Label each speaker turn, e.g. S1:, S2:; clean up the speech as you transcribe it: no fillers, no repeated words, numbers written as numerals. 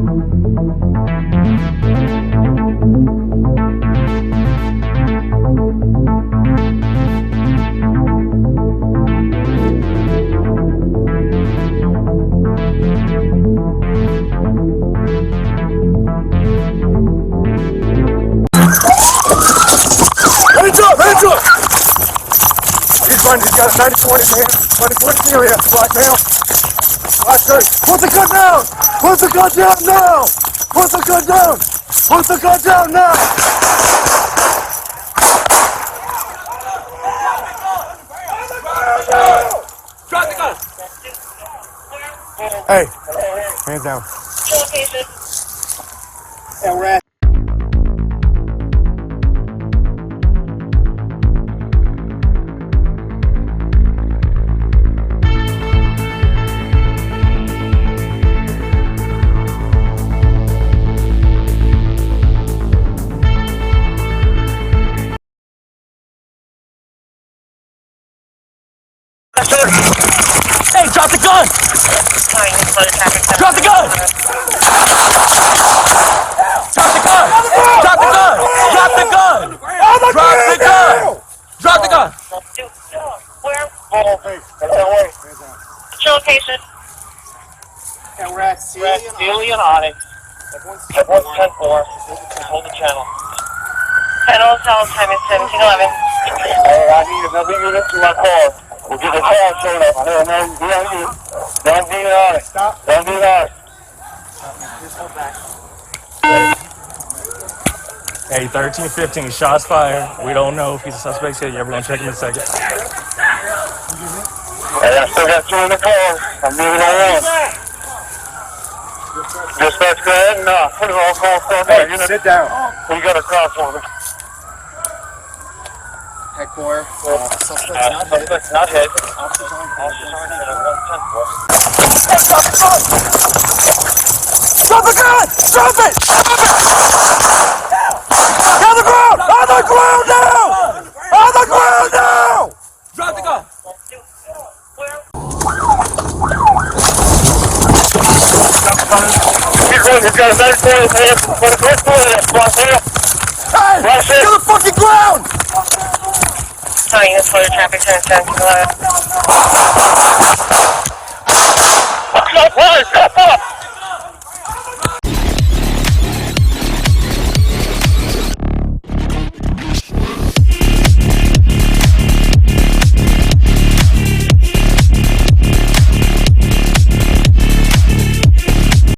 S1: He's got a 94 in his hand. Running towards the area. Black male. Black shirt. Put the gun down! Put the gun down now! Put the gun down! Put the gun down now!
S2: Drop the gun!
S1: Hey, hands down.
S3: And we're at
S2: Hey, drop the gun! Drop the gun! Drop the gun! Drop the gun! Drop the gun! Drop the gun! Drop the gun!
S4: Where? What's your location?
S3: and we're at
S4: Sealy and Onyx. Everyone's 10-4. Hold the channel. Channel cell time is 1711. I need another unit to my car. We'll get the car showing up. Don't be on it.
S3: Stop.
S4: Don't be on it.
S3: Just hold back.
S2: Hey, 13-15, shots fired. We don't know if he's a suspect yet. Everyone check him in a second.
S4: Hey, I still got two in the car. I'm moving on. Dispatch, go ahead and put it all call for
S1: Hey,
S4: unit.
S1: sit down.
S4: We got a cross on it.
S3: Heck 4.
S4: Suspect's not hit.
S3: Officers on
S4: Officers aren't hit at 110-4.
S2: Drop the gun! Drop it! On the ground! On the ground now! On the ground now! Drop the gun!
S4: He's got a better story than him. Put a good story in it.
S2: Hey! To the fucking ground!
S4: Sorry, that's for the traffic turn 10 to 11. Stop!